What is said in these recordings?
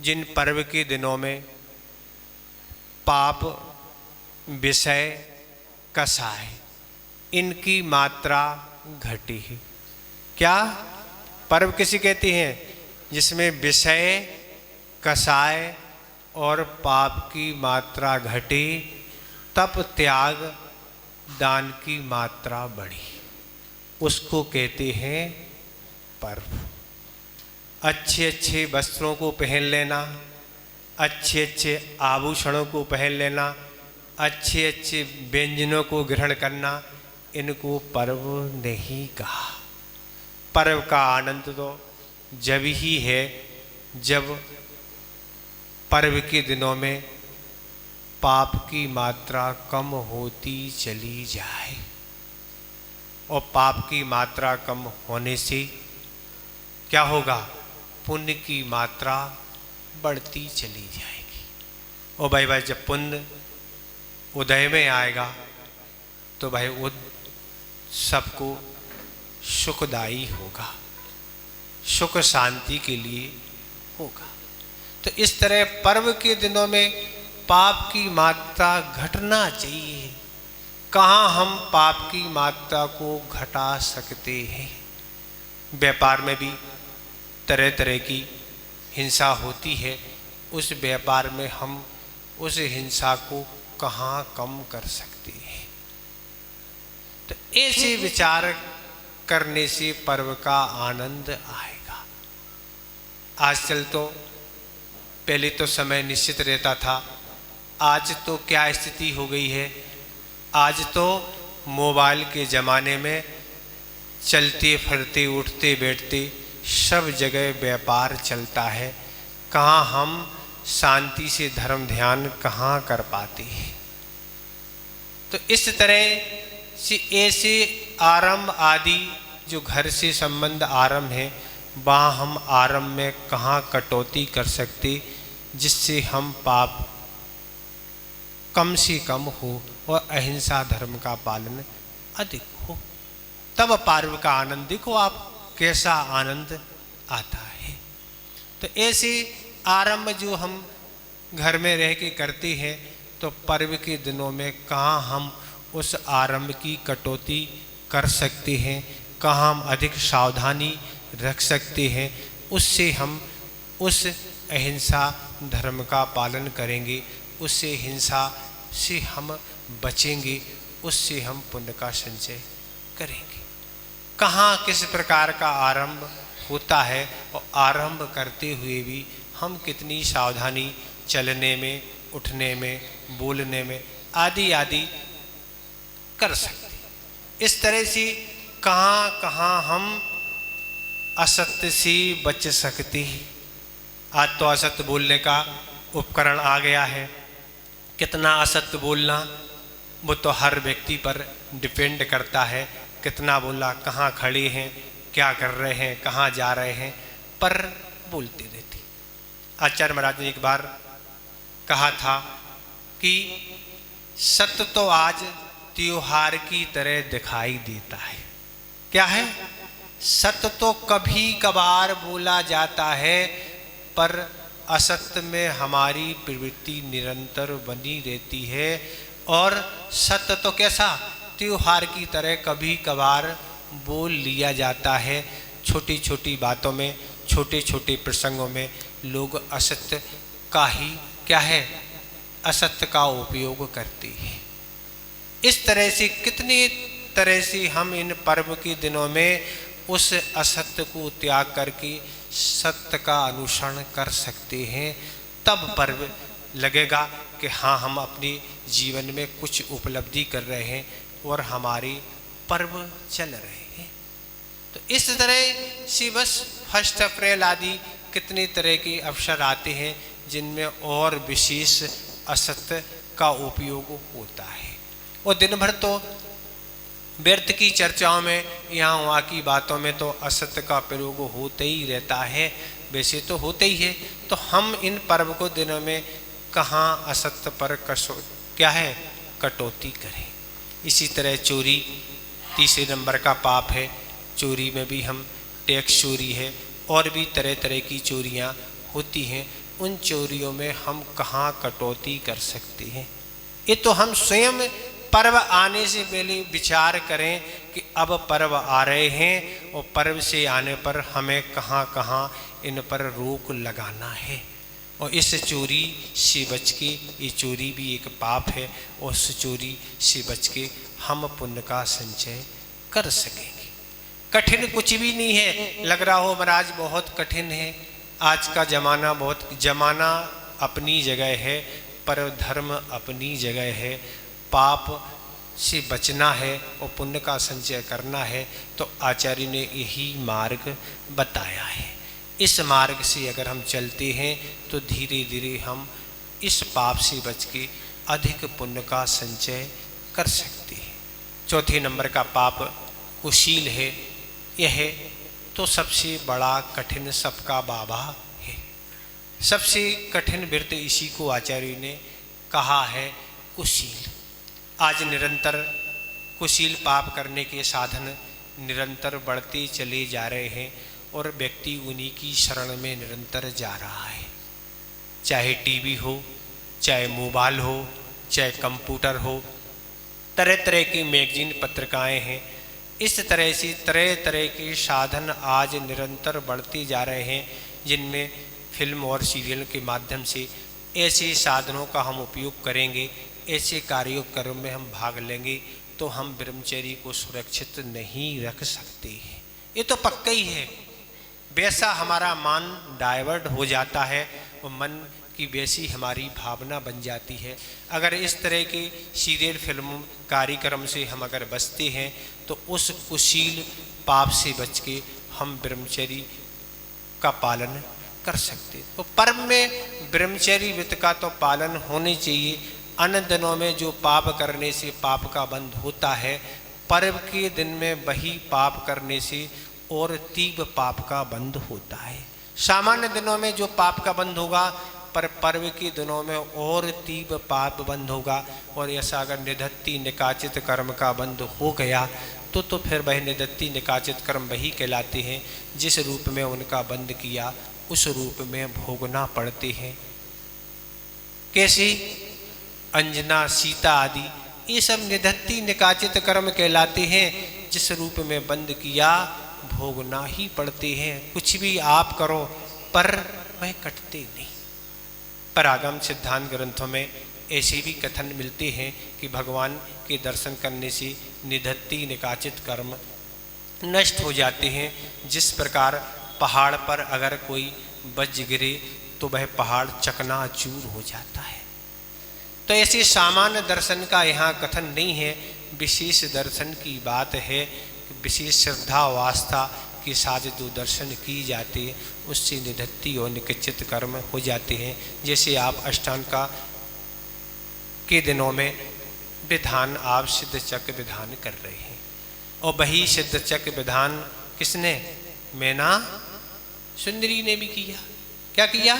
जिन पर्व के दिनों में पाप, विषय, कसाय इनकी मात्रा घटी है। क्या पर्व किसे कहते हैं? जिसमें विषय, कसाय और पाप की मात्रा घटी, तप, त्याग, दान की मात्रा बढ़ी, उसको कहते हैं पर्व। अच्छे अच्छे वस्त्रों को पहन लेना, अच्छे अच्छे आभूषणों को पहन लेना, अच्छे अच्छे व्यंजनों को ग्रहण करना, इनको पर्व नहीं कहा। पर्व का आनंद तो जब ही है जब पर्व के दिनों में पाप की मात्रा कम होती चली जाए, और पाप की मात्रा कम होने से क्या होगा? पुण्य की मात्रा बढ़ती चली जाएगी। और भाई जब पुण्य उदय में आएगा तो भाई वो सबको सुखदायी होगा, सुख शांति के लिए होगा। तो इस तरह पर्व के दिनों में पाप की मात्रा घटना चाहिए। कहाँ हम पाप की मात्रा को घटा सकते हैं? व्यापार में भी तरह तरह की हिंसा होती है, उस व्यापार में हम उस हिंसा को कहाँ कम कर सकते हैं? तो ऐसे विचार करने से पर्व का आनंद आएगा। आजकल तो पहले तो समय निश्चित रहता था, आज तो क्या स्थिति हो गई है? आज तो मोबाइल के ज़माने में चलते फिरते उठते बैठते सब जगह व्यापार चलता है। कहाँ हम शांति से धर्म ध्यान कहाँ कर पाते हैं? तो इस तरह से ऐसे आरंभ आदि जो घर से संबंध आरंभ है, वहाँ हम आरंभ में कहाँ कटौती कर सकते, जिससे हम पाप कम से कम हो और अहिंसा धर्म का पालन अधिक हो। तब पर्व का आनंद देखो आप कैसा आनंद आता है। तो ऐसे आरंभ जो हम घर में रह के करते हैं, तो पर्व के दिनों में कहाँ हम उस आरंभ की कटौती कर सकते हैं, कहाँ हम अधिक सावधानी रख सकते हैं, उससे हम उस अहिंसा धर्म का पालन करेंगे, उससे हिंसा से हम बचेंगे, उससे हम पुण्य का संचय करेंगे। कहाँ किस प्रकार का आरंभ होता है, और आरंभ करते हुए भी हम कितनी सावधानी चलने में, उठने में, बोलने में आदि आदि कर सकते। इस तरह से कहाँ कहाँ हम असत्य से बच सकते हैं। आज तो असत्य बोलने का उपकरण आ गया है। कितना असत्य बोलना वो तो हर व्यक्ति पर डिपेंड करता है। कितना बोला, कहाँ खड़े हैं, क्या कर रहे हैं, कहाँ जा रहे हैं, पर बोलते रहते। आचार्य महाराज ने एक बार कहा था कि सत्य तो आज त्योहार की तरह दिखाई देता है। क्या है? सत्य तो कभी कभार बोला जाता है, पर असत्य में हमारी प्रवृत्ति निरंतर बनी रहती है। और सत्य तो कैसा? त्योहार की तरह कभी कभार बोल लिया जाता है। छोटी छोटी बातों में, छोटे छोटे प्रसंगों में लोग असत्य का ही क्या है, असत्य का उपयोग करते हैं। इस तरह से कितनी तरह से हम इन पर्व के दिनों में उस असत्य को त्याग करके सत्य का अनुसरण कर सकते हैं। तब पर्व लगेगा कि हाँ, हम अपने जीवन में कुछ उपलब्धि कर रहे हैं और हमारे पर्व चल रहे हैं। तो इस तरह से बस 1 अप्रैल आदि कितने तरह के अवसर आते हैं जिनमें और विशेष असत्य का उपयोग होता है। और दिन भर तो व्यर्थ की चर्चाओं में, यहाँ वहाँ की बातों में तो असत्य का प्रयोग होते ही रहता है। वैसे तो होते ही है, तो हम इन पर्व को दिनों में कहाँ असत्य पर क्या है, कटौती करें। इसी तरह चोरी तीसरे नंबर का पाप है। चोरी में भी हम टैक्स चोरी है और भी तरह तरह की चोरियाँ होती हैं। उन चोरियों में हम कहाँ कटौती कर सकते हैं। ये तो हम स्वयं पर्व आने से पहले विचार करें कि अब पर्व आ रहे हैं और पर्व से आने पर हमें कहाँ कहाँ इन पर रोक लगाना है। और इस चोरी से बच के, ये चोरी भी एक पाप है, और उस चोरी से बच के हम पुण्य का संचय कर सकेंगे। कठिन कुछ भी नहीं है। लग रहा हो महाराज बहुत कठिन है, आज का जमाना जमाना अपनी जगह है, पर धर्म अपनी जगह है। पाप से बचना है और पुण्य का संचय करना है तो आचार्य ने यही मार्ग बताया है। इस मार्ग से अगर हम चलते हैं तो धीरे धीरे हम इस पाप से बच के अधिक पुण्य का संचय कर सकते हैं। चौथे नंबर का पाप कुशील है। यह तो सबसे बड़ा कठिन सबका बाबा है। सबसे कठिन व्रत इसी को आचार्य ने कहा है, कुशील। आज निरंतर कुशील पाप करने के साधन निरंतर बढ़ते चले जा रहे हैं और व्यक्ति उन्हीं की शरण में निरंतर जा रहा है। चाहे टीवी हो, चाहे मोबाइल हो, चाहे कंप्यूटर हो, तरह तरह की मैगजीन पत्रिकाएं हैं। इस तरह से तरह तरह के साधन आज निरंतर बढ़ते जा रहे हैं, जिनमें फिल्म और सीरियल के माध्यम से ऐसे साधनों का हम उपयोग करेंगे, ऐसे कार्यक्रम में हम भाग लेंगे तो हम ब्रह्मचर्य को सुरक्षित नहीं रख सकते हैं। ये तो पक्का ही है। वैसा हमारा मन डाइवर्ट हो जाता है और मन की वैसी हमारी भावना बन जाती है। अगर इस तरह के सीरियल फिल्म कार्यक्रम से हम अगर बचते हैं तो उस कुशील पाप से बच के हम ब्रह्मचर्य का पालन कर सकते। तो पर्व में ब्रह्मचर्य व्रत का तो पालन होने चाहिए। अन्य दिनों में जो पाप करने से पाप का बंध होता है, पर्व के दिन में वही पाप करने से और तीव्र पाप का बंध होता है। सामान्य दिनों में जो पाप का बंध होगा, पर पर्व के दिनों में और तीव्र पाप बंध होगा। और ऐसा अगर निधत्ति निकाचित कर्म का बंध हो गया तो फिर वह निधत्ति निकाचित कर्म वही कहलाते हैं जिस रूप में उनका बंध किया उस रूप में भोगना पड़ते हैं। कैसे? अंजना, सीता आदि ये सब निधत्ति निकाचित कर्म कहलाते हैं, जिस रूप में बंद किया भोगना ही पड़ते हैं। कुछ भी आप करो पर वह कटते नहीं। पर आगम सिद्धांत ग्रंथों में ऐसे भी कथन मिलते हैं कि भगवान के दर्शन करने से निधत्ति निकाचित कर्म नष्ट हो जाते हैं। जिस प्रकार पहाड़ पर अगर कोई बज गिरे तो वह पहाड़ चकनाचूर हो जाता है। तो ऐसे सामान्य दर्शन का यहाँ कथन नहीं है, विशेष दर्शन की बात है। विशेष श्रद्धा व आस्था के साथ जो दर्शन की जाते हैं उससे निधत्ति और निकचित कर्म हो जाते हैं। जैसे आप अष्टांग का के दिनों में विधान आप सिद्ध चक्र विधान कर रहे हैं, और वही सिद्ध चक्र विधान किसने? मैना सुंदरी ने भी किया। क्या किया?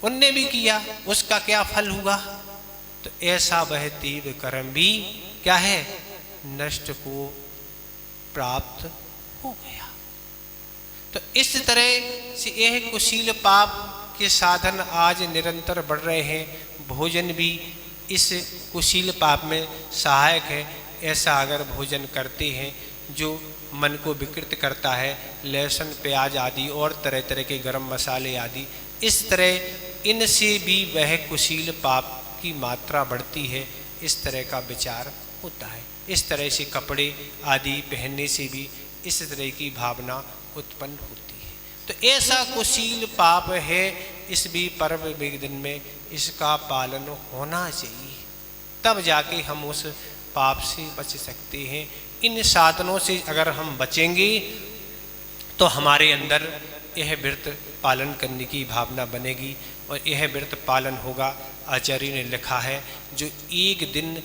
उनने भी किया। उसका क्या फल हुआ? तो ऐसा वह तीव्र कर्म भी क्या है? नष्ट को प्राप्त हो गया। तो इस तरह से यह कुशील पाप के साधन आज निरंतर बढ़ रहे हैं। भोजन भी इस कुशील पाप में सहायक है। ऐसा अगर भोजन करते हैं जो मन को विकृत करता है, लहसुन प्याज आदि और तरह तरह के गरम मसाले आदि, इस तरह इनसे भी वह कुशील पाप की मात्रा बढ़ती है। इस तरह का विचार होता है। इस तरह से कपड़े आदि पहनने से भी इस तरह की भावना उत्पन्न होती है। तो ऐसा कुशील पाप है, इस भी पर्व के दिन में इसका पालन होना चाहिए, तब जाके हम उस पाप से बच सकते हैं। इन साधनों से अगर हम बचेंगे तो हमारे अंदर यह व्रत पालन करने की भावना बनेगी और यह व्रत पालन होगा। आचार्य ने लिखा है, जो एक दिन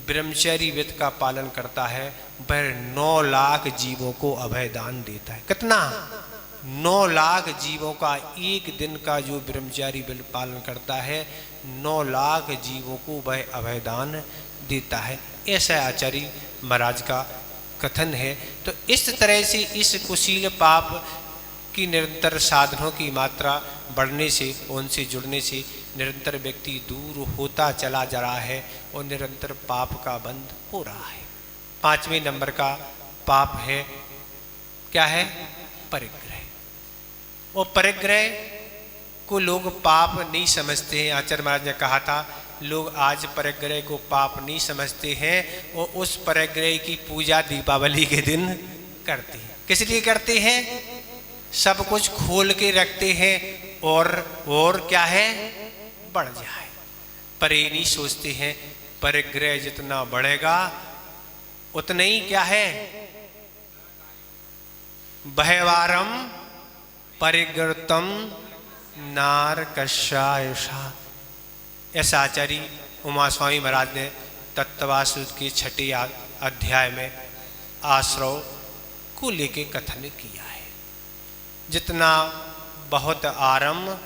ब्रह्मचर्य व्रत का पालन करता है वह 9 लाख जीवों को अभयदान देता है। कितना? 9 लाख जीवों का एक दिन का जो ब्रह्मचारी व्रत पालन करता है, 9 लाख जीवों को वह अभयदान देता है। ऐसा आचार्य महाराज का कथन है। तो इस तरह से इस कुशील पाप की निरंतर साधनों की मात्रा बढ़ने से, उनसे जुड़ने से निरंतर व्यक्ति दूर होता चला जा रहा है और निरंतर पाप का बंध हो रहा है। 5वें नंबर का पाप है, क्या है? परिग्रह। और परिग्रह को लोग पाप नहीं समझते हैं। आचार्य महाराज ने कहा था, लोग आज परिग्रह को पाप नहीं समझते हैं और उस परिग्रह की पूजा दीपावली के दिन करते हैं। किस लिए करते हैं? सब कुछ खोल के रखते हैं और क्या है? बढ़ जाए। पर ये नहीं सोचते हैं परिग्रह जितना बढ़ेगा उतना ही क्या है? बहवारम परिग्रतम नारकशायषा। ऐसा आचार्य उमा स्वामी महाराज ने तत्त्वा सूत्र के 6 अध्याय में आश्रव को लेके कथन किया है। जितना बहुत आरंभ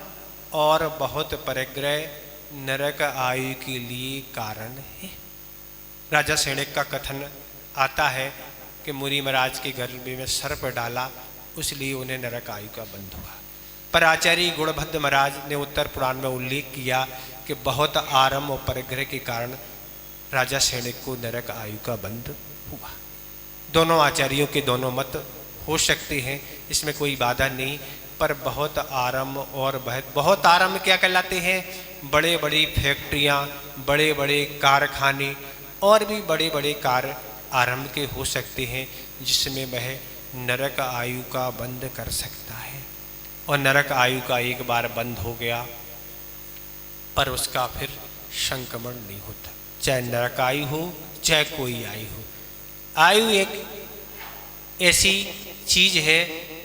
और बहुत परिग्रह नरक आयु के लिए कारण है। राजा सैनिक का कथन आता है कि मुनि महाराज के गर्भ में सर्प डाला, इसलिए उन्हें नरक आयु का बंध हुआ। पर आचार्य गुणभद्र महाराज ने उत्तर पुराण में उल्लेख किया कि बहुत आरंभ और परिग्रह के कारण राजा सैनिक को नरक आयु का बंध हुआ। दोनों आचार्यों के दोनों मत हो सकते हैं, इसमें कोई बाधा नहीं। पर बहुत आरंभ और बहुत आरंभ क्या कहलाते हैं? बड़े बड़ी फैक्ट्रियाँ, बड़े बड़े कारखाने और भी बड़े बड़े कार्य आरंभ के हो सकते हैं, जिसमें वह नरक आयु का बंध कर सकता है। और नरक आयु का एक बार बंद हो गया पर उसका फिर संक्रमण नहीं होता, चाहे नरक आयु हो चाहे कोई आयु हो। आयु एक ऐसी चीज है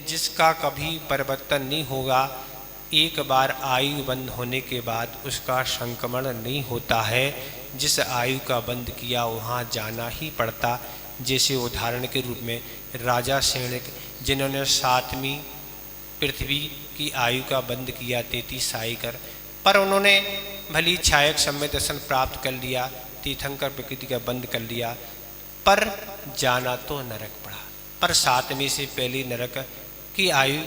जिसका कभी परिवर्तन नहीं होगा। एक बार आयु बंद होने के बाद उसका संक्रमण नहीं होता है। जिस आयु का बंद किया वहाँ जाना ही पड़ता। जैसे उदाहरण के रूप में राजा सैनिक, जिन्होंने 7वीं पृथ्वी की आयु का बंद किया 33 आयु कर, पर उन्होंने भली छायक सम्य दर्शन प्राप्त कर लिया, तीर्थंकर प्रकृति का बंद कर लिया, पर जाना तो नरक पड़ा। पर 7वीं से पहले नरक की आयु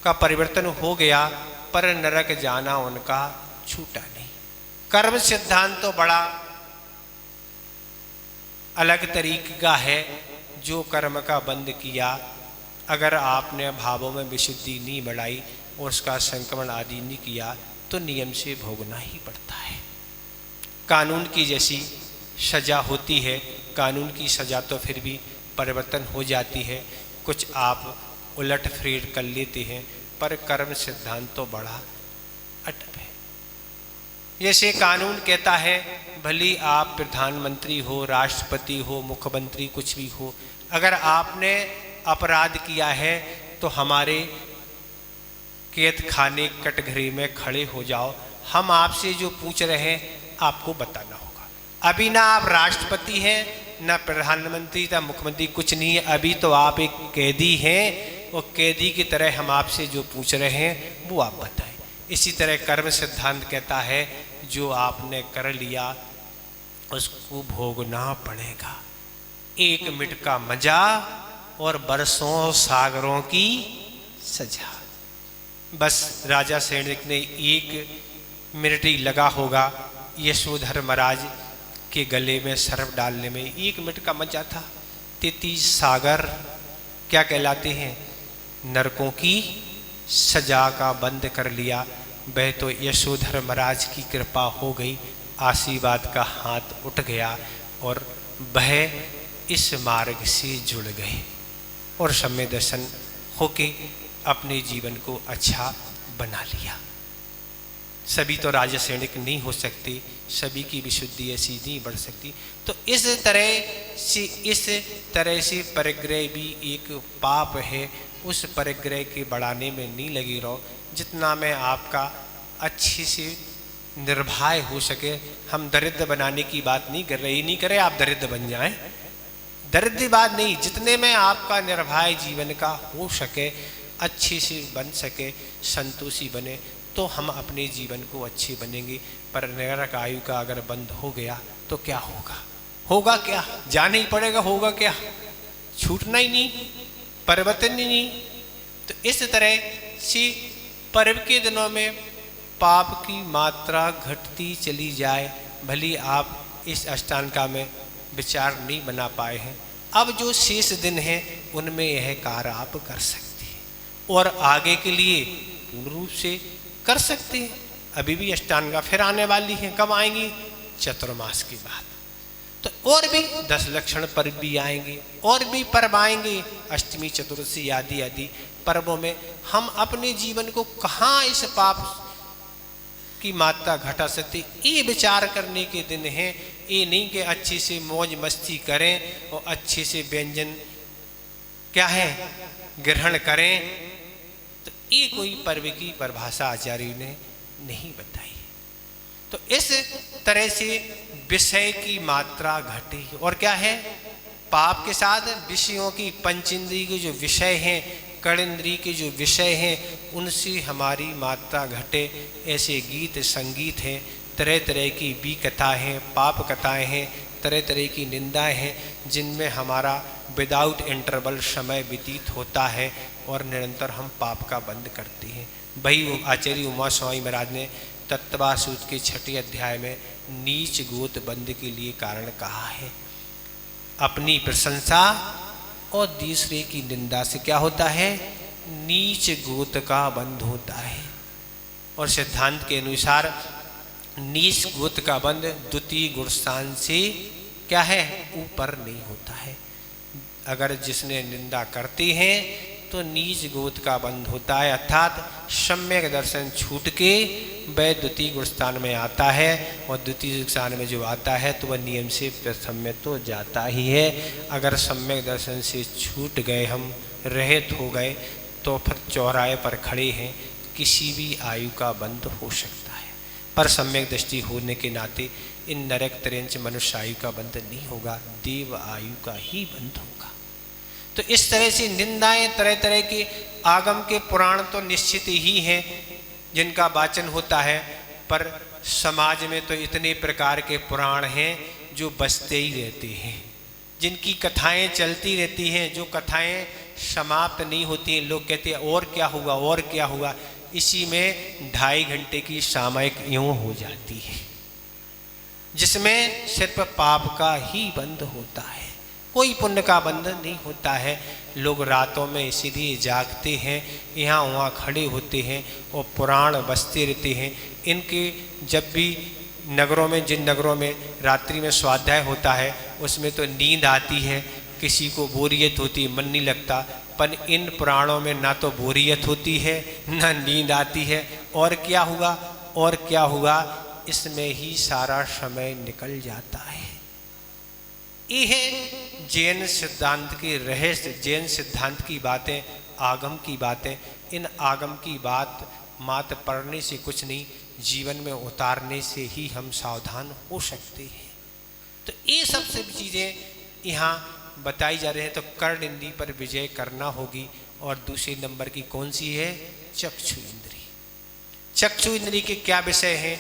का परिवर्तन हो गया, पर नरक जाना उनका छूटा नहीं। कर्म सिद्धांत तो बड़ा अलग तरीके का है। जो कर्म का बंद किया, अगर आपने भावों में विशुद्धि नहीं बढ़ाई और उसका संक्रमण आदि नहीं किया तो नियम से भोगना ही पड़ता है। कानून की जैसी सजा होती है, कानून की सजा तो फिर भी परिवर्तन हो जाती है, कुछ आप उलट फेर कर लेते हैं, पर कर्म सिद्धांत तो बड़ा अटप है। जैसे कानून कहता है भली आप प्रधानमंत्री हो, राष्ट्रपति हो, मुख्यमंत्री कुछ भी हो, अगर आपने अपराध किया है तो हमारे कैद खाने कटघरे में खड़े हो जाओ, हम आपसे जो पूछ रहे हैं आपको बताना होगा। अभी ना आप राष्ट्रपति हैं, ना प्रधानमंत्री, ना मुख्यमंत्री, कुछ नहीं है, अभी तो आप एक कैदी हैं और कैदी की तरह हम आपसे जो पूछ रहे हैं वो आप बताएं। इसी तरह कर्म सिद्धांत कहता है जो आपने कर लिया उसको भोगना पड़ेगा। 1 मिनट का मजा और बरसों सागरों की सजा। बस राजा सैनिक ने 1 मिनट ही लगा होगा यशोधर महाराज के गले में सर्प डालने में, 1 मिनट का मजा था। 33 सागर क्या कहलाते हैं? नरकों की सजा का बंद कर लिया। वह तो यशोधर महाराज की कृपा हो गई, आशीर्वाद का हाथ उठ गया और वह इस मार्ग से जुड़ गए और सम्य दर्शन होके अपने जीवन को अच्छा बना लिया। सभी तो राजा सैनिक नहीं हो सकते, सभी की विशुद्धि ऐसी नहीं बढ़ सकती। तो इस तरह से परिग्रह भी एक पाप है। उस परिग्रह के बढ़ाने में नहीं लगी रहो, जितना में आपका अच्छे से निर्भय हो सके। हम दरिद्र बनाने की बात नहीं कर रहे, ये नहीं करे आप दरिद्र बन जाएं, दरिद्र बात नहीं, जितने में आपका निर्भय जीवन का हो सके, अच्छे से बन सके, संतोषी बने, तो हम अपने जीवन को अच्छे बनेंगे। पर नरक आयु का अगर बंद हो गया तो क्या होगा? होगा क्या? जाना ही पड़ेगा। होगा क्या? छूटना ही नहीं, परिवर्तन ही नहीं। तो इस तरह से पर्व के दिनों में पाप की मात्रा घटती चली जाए, भली आप इस अष्टांगा में विचार नहीं बना पाए हैं, अब जो शेष दिन हैं उनमें यह कार्य आप कर सकते हैं और आगे के लिए पूर्ण रूप से कर सकते हैं। अभी भी अष्टांगा फिर आने वाली हैं, कब आएंगी? चतुर्मास के बाद। तो और भी 10 लक्षण पर्व भी आएंगे और भी पर्व आएंगे, अष्टमी चतुर्दशी आदि आदि पर्वों में हम अपने जीवन को कहाँ इस पाप की मात्रा घटा सकते, ये विचार करने के दिन हैं। ये नहीं कि अच्छे से मौज मस्ती करें और अच्छे से व्यंजन क्या है ग्रहण करें, तो ये कोई पर्व की परिभाषा आचार्य ने नहीं बताई। तो इस तरह से विषय की मात्रा घटे और क्या है, पाप के साथ विषयों की पंचेंद्रिय के जो विषय हैं, कर्णेंद्रिय के जो विषय हैं, उनसे हमारी मात्रा घटे। ऐसे गीत संगीत हैं, तरह तरह की भी कथाएँ हैं, पाप कथाएँ हैं, तरह तरह की निंदाएं हैं, जिनमें हमारा विदाउट इंटरवल समय व्यतीत होता है और निरंतर हम पाप का बंद करते हैं। वही आचार्य उमा स्वामी महाराज ने तत्वा सूत्र के 6 अध्याय में नीच गोत बंद के लिए कारण कहा है। अपनी प्रशंसा और दूसरे की निंदा से क्या होता है, नीच गोत का बंध होता है। और सिद्धांत के अनुसार नीच गोत का बंध द्वितीय गुणस्थान से क्या है, ऊपर नहीं होता है। अगर जिसने निंदा करते हैं तो नीच गोत का बंध होता है, अर्थात सम्यक दर्शन छूट के वह द्वितीय गुणस्थान में आता है और द्वितीय गुणस्थान में जो आता है तो वह नियम से प्रथम में तो जाता ही है। अगर सम्यक दर्शन से छूट गए, हम रहित हो गए, तो फिर चौराहे पर खड़े हैं, किसी भी आयु का बंध हो सकता है, पर सम्यक दृष्टि होने के नाते इन नरक त्रेंच मनुष्य आयु का बंध नहीं होगा, देव आयु का ही बंध होगा। तो इस तरह से निंदाएं, तरह तरह के आगम के पुराण तो निश्चित ही हैं जिनका वाचन होता है, पर समाज में तो इतने प्रकार के पुराण हैं जो बसते ही रहते हैं, जिनकी कथाएं चलती रहती हैं, जो कथाएं समाप्त नहीं होती हैं। लोग कहते हैं और क्या हुआ और क्या हुआ, इसी में 2.5 घंटे की सामयिक यूं हो जाती है, जिसमें सिर्फ पाप का ही बंध होता है, कोई पुण्य का बंधन नहीं होता है। लोग रातों में इसीलिए जागते हैं, यहाँ वहाँ खड़े होते हैं और पुराण बसते रहते हैं। इनके जब भी नगरों में, जिन नगरों में रात्रि में स्वाध्याय होता है, उसमें तो नींद आती है, किसी को बोरियत होती, मन नहीं लगता, पर इन पुराणों में ना तो बोरियत होती है ना नींद आती है। और क्या हुआ और क्या हुआ, इसमें ही सारा समय निकल जाता है। ये है जैन सिद्धांत के रहस्य, जैन सिद्धांत की बातें, आगम की बातें। इन आगम की बात मात्र पढ़ने से कुछ नहीं, जीवन में उतारने से ही हम सावधान हो सकते हैं। तो ये सब चीज़ें यहाँ बताई जा रही हैं। तो कर्ण इंद्रिय पर विजय करना होगी। और दूसरे नंबर की कौन सी है, चक्षु इंद्रिय। चक्षु इंद्रिय के क्या विषय हैं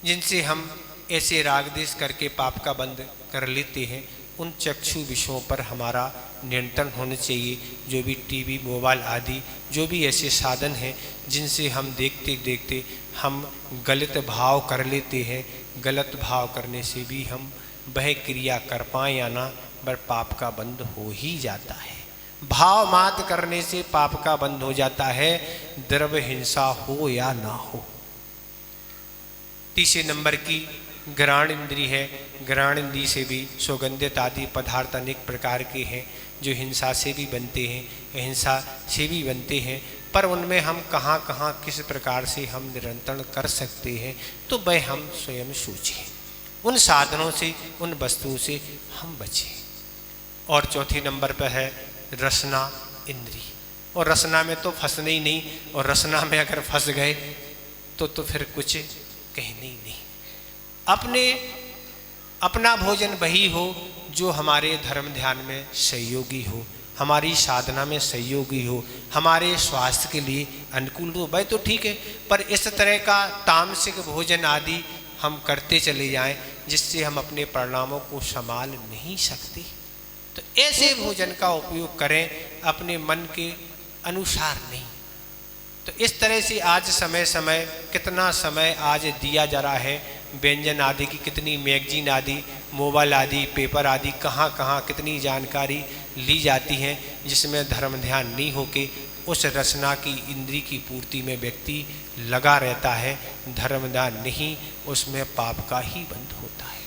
जिनसे हम ऐसे राग देश करके पाप का बंद कर लेते हैं। उन चक्षु विषयों पर हमारा नियंत्रण होना चाहिए। जो भी टीवी, मोबाइल आदि जो भी ऐसे साधन हैं जिनसे हम देखते देखते हम गलत भाव कर लेते हैं, गलत भाव करने से भी हम वह क्रिया कर पाएँ या ना, पर पाप का बंद हो ही जाता है। भाव मात करने से पाप का बंद हो जाता है, द्रव्य हिंसा हो या ना हो। तीसरे नंबर की घ्राण इंद्रिय है। घ्राण इंद्रिय से भी सुगंधित आदि पदार्थ अनेक प्रकार के हैं जो हिंसा से भी बनते हैं, अहिंसा से भी बनते हैं, पर उनमें हम कहाँ कहाँ किस प्रकार से हम नियंत्रण कर सकते हैं, तो वह हम स्वयं सोचें। उन साधनों से, उन वस्तुओं से हम बचें। और चौथी नंबर पर है रसना इंद्रिय। और रसना में तो फंसने ही नहीं, और रसना में अगर फंस गए तो फिर कुछ कहने ही नहीं। अपना भोजन वही हो जो हमारे धर्म ध्यान में सहयोगी हो, हमारी साधना में सहयोगी हो, हमारे स्वास्थ्य के लिए अनुकूल हो, वह तो ठीक है। पर इस तरह का तामसिक भोजन आदि हम करते चले जाएं जिससे हम अपने परिणामों को संभाल नहीं सकते, तो ऐसे भोजन का उपयोग करें, अपने मन के अनुसार नहीं। तो इस तरह से आज समय समय कितना समय आज दिया जा रहा है, व्यंजन आदि की कितनी मैगजीन आदि, मोबाइल आदि, पेपर आदि, कहाँ कहाँ कितनी जानकारी ली जाती है, जिसमें धर्म ध्यान नहीं होके उस रचना की इंद्री की पूर्ति में व्यक्ति लगा रहता है, धर्म ध्यान नहीं, उसमें पाप का ही बंध होता है।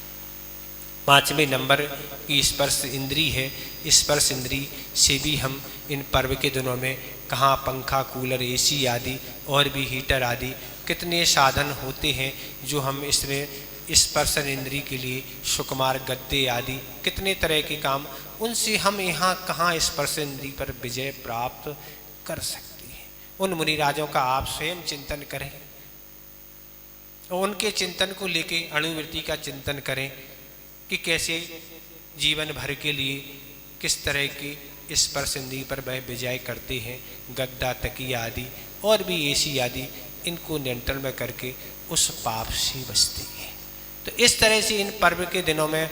5वें नंबर की स्पर्श इंद्री है। स्पर्श इंद्री से भी हम इन पर्व के दिनों में कहाँ पंखा, कूलर, एसी आदि और भी हीटर आदि कितने साधन होते हैं जो हम इसमें स्पर्शन इंद्री के लिए, सुकुमार गद्दे आदि कितने तरह के काम, उनसे हम यहाँ कहाँ स्पर्श इंद्री पर विजय प्राप्त कर सकते हैं। उन मुनिराजों का आप स्वयं चिंतन करें और उनके चिंतन को लेके अणुवृत्ति का चिंतन करें कि कैसे जीवन भर के लिए किस तरह की स्पर्श इंद्री पर वह विजय करते हैं। गद्दा, तकिया आदि और भी एसी आदि, इनको नियंत्रण में करके उस पाप से बचते हैं। तो इस तरह से इन पर्व के दिनों में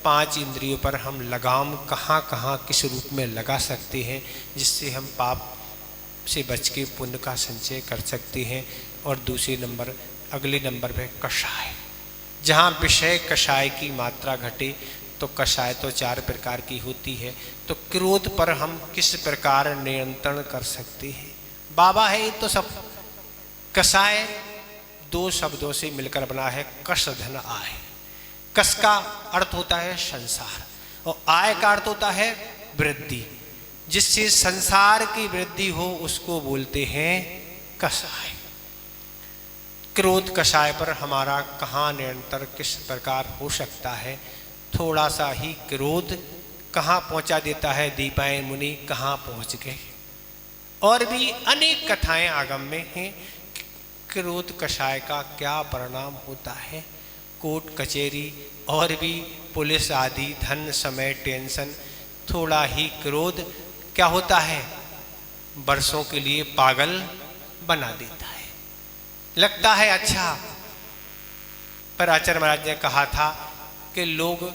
5 इंद्रियों पर हम लगाम कहाँ कहाँ किस रूप में लगा सकते हैं, जिससे हम पाप से बच के पुण्य का संचय कर सकते हैं। और दूसरे नंबर, अगले नंबर पे कषाय, जहाँ विषय कषाय की मात्रा घटे, तो कषाय तो 4 प्रकार की होती है। तो क्रोध पर हम किस प्रकार नियंत्रण कर सकते हैं। बाबा है ये तो सब। कषाय 2 शब्दों से मिलकर बना है, कष धन आय। कष का अर्थ होता है संसार और आय का अर्थ होता है वृद्धि। जिससे संसार की वृद्धि हो उसको बोलते हैं कषाय। क्रोध कषाय पर हमारा कहाँ नियंत्रण किस प्रकार हो सकता है। थोड़ा सा ही क्रोध कहाँ पहुँचा देता है, दीपायन मुनि कहाँ पहुँच गए। और भी अनेक कथाएं आगम में हैं, क्रोध कषाय का क्या परिणाम होता है। कोर्ट कचहरी और भी पुलिस आदि, धन, समय, टेंशन, थोड़ा ही क्रोध क्या होता है, वर्षों के लिए पागल बना देता है। लगता है अच्छा, पर आचार्य महाराज ने कहा था कि लोग,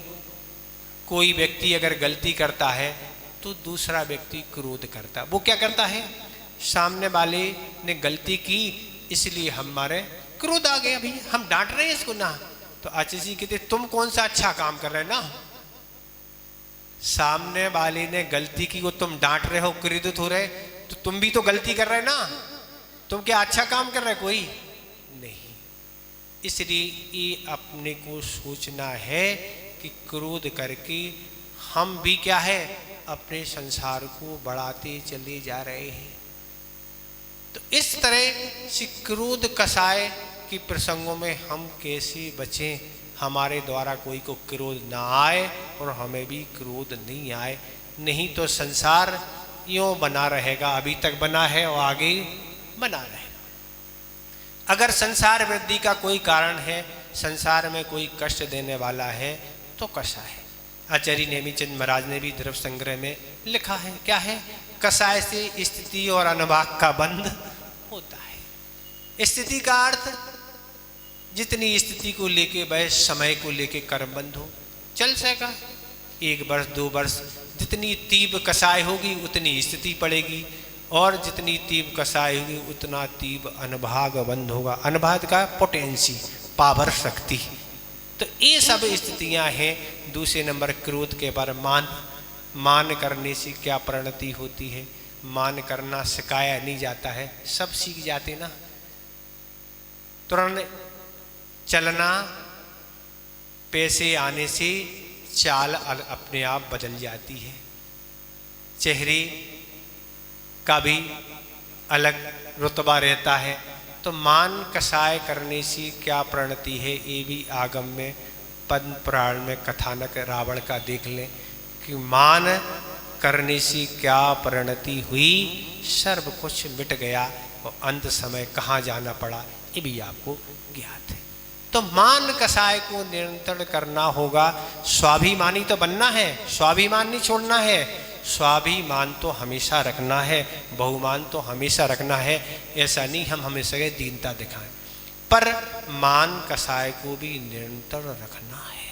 कोई व्यक्ति अगर गलती करता है तो दूसरा व्यक्ति क्रोध करता है। वो क्या करता है, सामने वाले ने गलती की इसलिए हमारे क्रोध आ गया, अभी हम डांट रहे हैं इसको ना। तो आचार्य जी कहते तुम कौन सा अच्छा काम कर रहे हैं ना, सामने वाले ने गलती की को तुम डांट रहे हो, क्रोधित हो रहे, तो तुम भी तो गलती कर रहे ना। तुम क्या अच्छा काम कर रहे कोई नहीं। इसलिए ये अपने को सोचना है कि क्रोध करके हम भी क्या है, अपने संसार को बढ़ाते चले जा रहे हैं। तो इस तरह से क्रोध कषाय की प्रसंगों में हम कैसे बचें, हमारे द्वारा कोई को क्रोध ना आए और हमें भी क्रोध नहीं आए। नहीं तो संसार यूँ बना रहेगा, अभी तक बना है और आगे बना रहेगा। अगर संसार वृद्धि का कोई कारण है, संसार में कोई कष्ट देने वाला है, तो कषाय है। आचार्य नेमिचंद महाराज ने भी द्रव्य संग्रह में लिखा है, क्या है, कषाय से स्थिति और अनुभाग का बंध होता है। स्थिति का अर्थ जितनी स्थिति को लेके वह समय को लेके कर्म बंध हो, चल सकेगा 1 वर्ष 2 वर्ष, जितनी तीव्र कषाय होगी उतनी स्थिति पड़ेगी, और जितनी तीव्र कषाय होगी उतना तीव्र अनुभाग बंध होगा। अनुभाग का पोटेंसी, पावर, शक्ति। तो ये सब स्थितियां हैं। दूसरे नंबर क्रोध के बारे मान, मान करने से क्या परिणति होती है। मान करना सिखाया नहीं जाता है, सब सीख जाते ना। तुरंत चलना, पैसे आने से चाल अपने आप बदल जाती है। चेहरे का भी अलग रुतबा रहता है। तो मान कषाय करने से क्या परिणति है, ये भी आगम में पद्म पुराण में कथानक रावण का देख लें कि मान करने से क्या परिणति हुई, सर्व कुछ मिट गया और अंत समय कहाँ जाना पड़ा, ये भी आपको ज्ञात है। तो मान कषाय को नियंत्रण करना होगा। स्वाभिमानी तो बनना है, स्वाभिमान नहीं छोड़ना है। स्वाभिमान तो हमेशा रखना है, बहुमान तो हमेशा रखना है। ऐसा नहीं हम हमेशा दीनता दिखाएं, पर मान कषाय को भी निरंतर रखना है।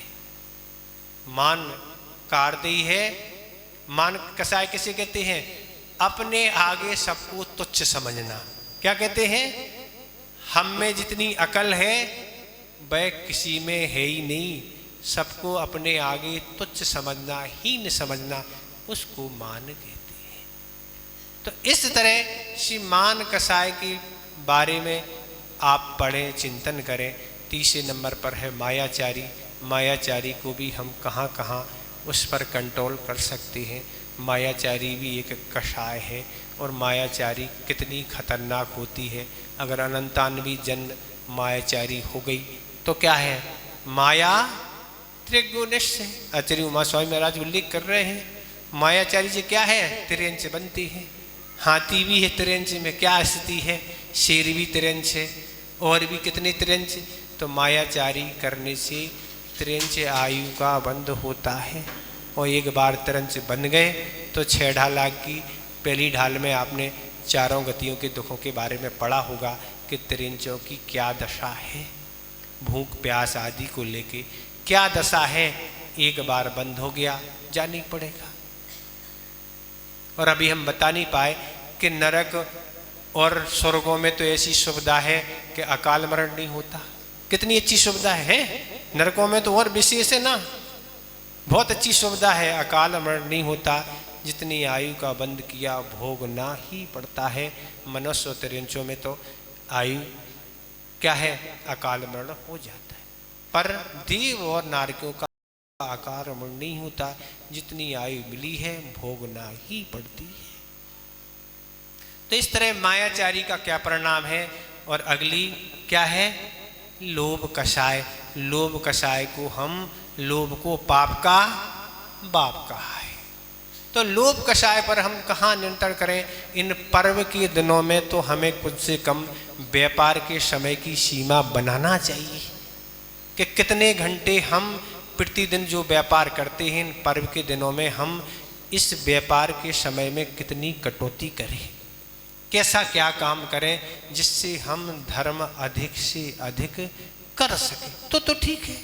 मान कारदेय है। मान कषाय किसे कहते हैं, अपने आगे सबको तुच्छ समझना। क्या कहते हैं, हम में जितनी अकल है वह किसी में है ही नहीं। सबको अपने आगे तुच्छ समझना, हीन समझना, उसको मान कहते हैं। तो इस तरह श्री मान कसाय के बारे में आप पढ़ें, चिंतन करें। तीसरे नंबर पर है मायाचारी। मायाचारी को भी हम कहाँ कहाँ उस पर कंट्रोल कर सकते हैं। मायाचारी भी एक कषाय है, और मायाचारी कितनी खतरनाक होती है। अगर अनंतानवी जन्म मायाचारी हो गई तो क्या है, माया त्रिगुणिश है। आचार्य उमा स्वामी महाराज उल्लेख कर रहे हैं, मायाचारी से क्या है, त्रियंच बनती है। हाथी भी है त्रियंच में, क्या स्थिति है, शेर भी त्रियंच है, और भी कितने त्रियंच। तो मायाचारी करने से त्रियंच आयु का बंध होता है। और एक बार त्रियंच बन गए तो 6 ढाल की पहली ढाल में आपने चारों गतियों के दुखों के बारे में पढ़ा होगा कि त्रियंचों की क्या दशा है, भूख प्यास आदि को लेके क्या दशा है। एक बार बंद हो गया, जाना ही पड़ेगा। और अभी हम बता नहीं पाए कि नरक और स्वर्गों में तो ऐसी सुविधा है कि अकाल मरण नहीं होता। कितनी अच्छी सुविधा है। नरकों में तो और विशेष है ना, बहुत अच्छी सुविधा है, अकाल मरण नहीं होता। जितनी आयु का बंद किया भोगना ही पड़ता है। मनुष्य त्रियंचों में तो आयु क्या है, अकाल मरण हो जाता है। पर देव और नारकियों का अकाल मरण नहीं होता। जितनी आयु मिली है भोगना ही पड़ती है। तो इस तरह मायाचारी का क्या परिणाम है। और अगली क्या है, लोभ कषाय। लोभ कषाय को हम, लोभ को पाप का बाप कहा है। तो लोभ कषाय पर हम कहाँ नियंत्रण करें। इन पर्व के दिनों में तो हमें कुछ से कम व्यापार के समय की सीमा बनाना चाहिए कि कितने घंटे हम प्रतिदिन जो व्यापार करते हैं, इन पर्व के दिनों में हम इस व्यापार के समय में कितनी कटौती करें, कैसा क्या काम करें जिससे हम धर्म अधिक से अधिक कर सकें। तो ठीक है,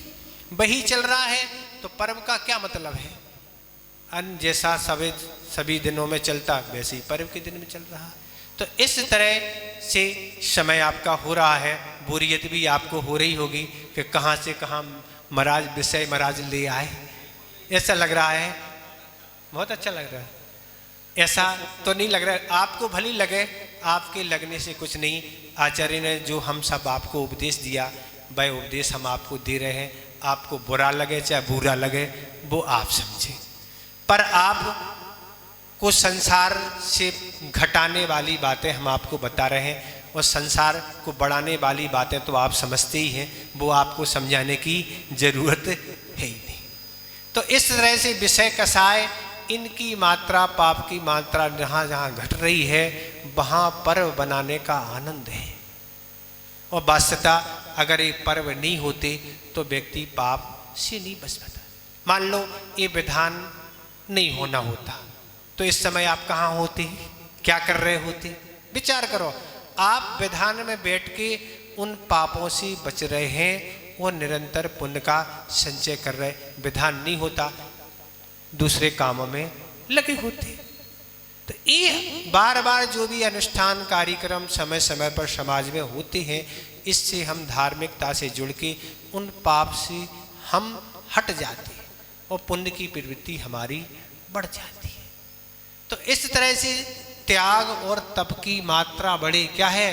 वही चल रहा है तो पर्व का क्या मतलब है। अन्य जैसा सभी दिनों में चलता वैसे ही पर्व के दिन में चल रहा। तो इस तरह से समय आपका हो रहा है। बोरियत भी आपको हो रही होगी कि कहाँ से कहाँ महाराज विषय महाराज ले आए। ऐसा लग रहा है, बहुत अच्छा लग रहा है। ऐसा तो नहीं लग रहा है, आपको भली लगे, आपके लगने से कुछ नहीं। आचार्य ने जो हम सब आपको उपदेश दिया वह उपदेश हम आपको दे रहे हैं। आपको बुरा लगे चाहे बुरा लगे वो आप समझें, पर आप को संसार से घटाने वाली बातें हम आपको बता रहे हैं, और संसार को बढ़ाने वाली बातें तो आप समझते ही हैं, वो आपको समझाने की जरूरत है ही नहीं। तो इस तरह से विषय कषाय, इनकी मात्रा, पाप की मात्रा जहाँ जहाँ घट रही है वहाँ पर्व बनाने का आनंद है। और वास्तवता अगर ये पर्व नहीं होते तो व्यक्ति पाप से नहीं बच पाता। मान लो ये विधान नहीं होना होता तो इस समय आप कहाँ होते, क्या कर रहे होते। विचार करो, आप विधान में बैठ के उन पापों से बच रहे हैं और निरंतर पुण्य का संचय कर रहे। विधान नहीं होता दूसरे कामों में लगे होते। तो ये बार बार जो भी अनुष्ठान कार्यक्रम समय समय पर समाज में होते हैं, इससे हम धार्मिकता से जुड़ के उन पाप से हम हट जाते हैं और पुण्य की प्रवृत्ति हमारी बढ़ जाती है। तो इस तरह से त्याग और तप की मात्रा बढ़े, क्या है,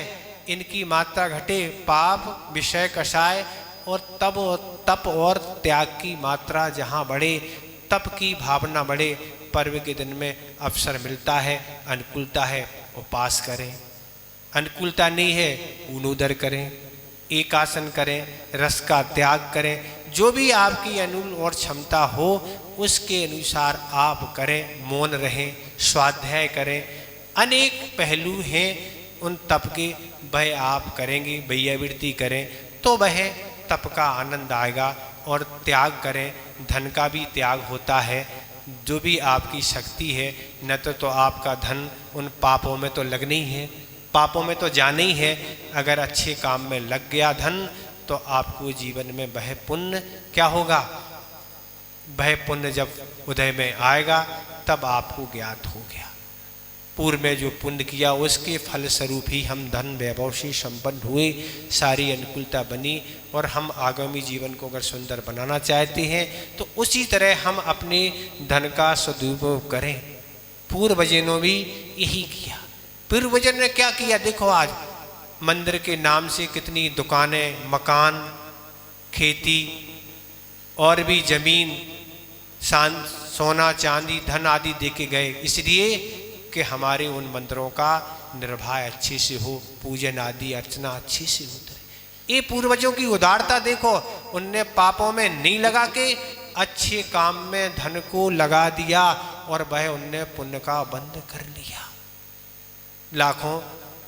इनकी मात्रा घटे, पाप विषय कषाय और तप और त्याग की मात्रा जहाँ बढ़े, तप की भावना बढ़े, पर्व के दिन में अवसर मिलता है, अनुकूलता है, उपास करें। अनुकूलता नहीं है, ऊनोदर करें, एक आसन करें, रस का त्याग करें। जो भी आपकी अनुकूल और क्षमता हो उसके अनुसार आप करें। मौन रहें, स्वाध्याय करें। अनेक पहलू हैं उन तप के, वह आप करेंगे, वैयावृत्ति करें तो वह तप का आनंद आएगा। और त्याग करें, धन का भी त्याग होता है। जो भी आपकी शक्ति है, न तो आपका धन उन पापों में तो लगना ही है, पापों में तो जाना ही है। अगर अच्छे काम में लग गया धन तो आपको जीवन में वह पुण्य क्या होगा, वह पुण्य जब उदय में आएगा तब आपको ज्ञात हो गया। पूर्व में जो पुण्य किया उसके फल स्वरूप ही हम धन वैभव से संपन्न हुए, सारी अनुकूलता बनी। और हम आगामी जीवन को अगर सुंदर बनाना चाहते हैं तो उसी तरह हम अपने धन का सदुपयोग करें। पूर्वजों ने भी यही किया। पूर्वजों ने क्या किया, देखो आज मंदिर के नाम से कितनी दुकानें, मकान, खेती और भी जमीन, सोना चांदी धन आदि देके गए, इसलिए कि हमारे उन मंदिरों का निर्वाह अच्छे से हो, पूजन आदि अर्चना अच्छे से होता है। ये पूर्वजों की उदारता देखो, उनने पापों में नहीं लगा के अच्छे काम में धन को लगा दिया और वह उनने पुण्य का बंद कर लिया। लाखों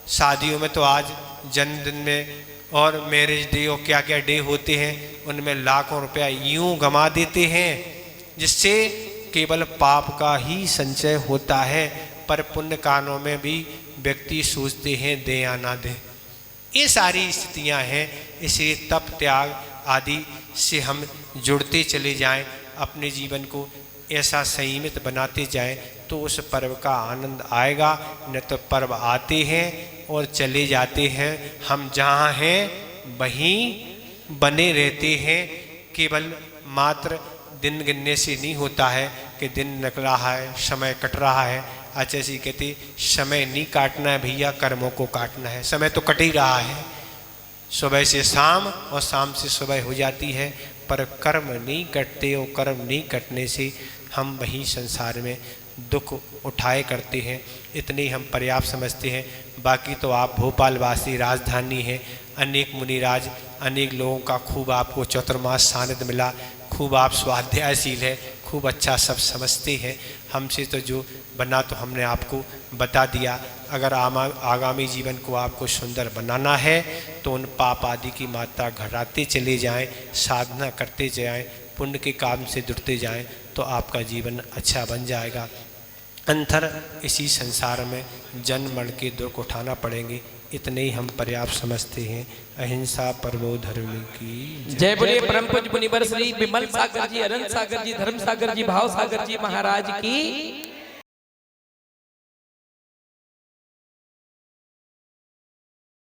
शादियों में तो आज जन्मदिन में और मैरिज डे और क्या क्या डे होते हैं, उनमें लाखों रुपया यूं गंवा देते हैं, जिससे केवल पाप का ही संचय होता है। पर पुण्य कानों में भी व्यक्ति सोचते हैं दे या ना दे। ये सारी स्थितियां हैं। इसलिए तप त्याग आदि से हम जुड़ते चले जाएं, अपने जीवन को ऐसा संयमित बनाते जाएं, तो उस पर्व का आनंद आएगा। न तो पर्व आते हैं और चले जाते हैं, हम जहाँ हैं वहीं बने रहते हैं। केवल मात्र दिन गिनने से नहीं होता है कि दिन निकल रहा है, समय कट रहा है। अच्छा जी कहते समय नहीं काटना है भैया, कर्मों को काटना है। समय तो कट ही रहा है, सुबह से शाम और शाम से सुबह हो जाती है, पर कर्म नहीं कटते। और कर्म नहीं कटने से हम वही संसार में दुख उठाए करते हैं। इतने हम पर्याप्त समझते हैं। बाकी तो आप भोपाल वासी राजधानी है, अनेक मुनिराज, अनेक लोगों का खूब आपको चतुर्मास सानिध्य मिला, खूब आप स्वाध्यायशील है, खूब अच्छा सब समझते हैं। हमसे तो जो बना तो हमने आपको बता दिया। अगर आगामी जीवन को आपको सुंदर बनाना है तो उन पाप आदि की मात्रा घटाते चले जाएं, साधना करते जाएं, पुण्य के काम से जुड़ते जाएं, तो आपका जीवन अच्छा बन जाएगा। अंतर इसी संसार में जन्म मरण के दुख उठाना पड़ेंगे। इतने ही हम पर्याप्त समझते हैं। अहिंसा परमो धर्म की जय बोलिए। परम पूज्य मुनिवर श्री विमल सागर जी, अनंत सागर जी, धर्म सागर जी, भाव सागर जी महाराज की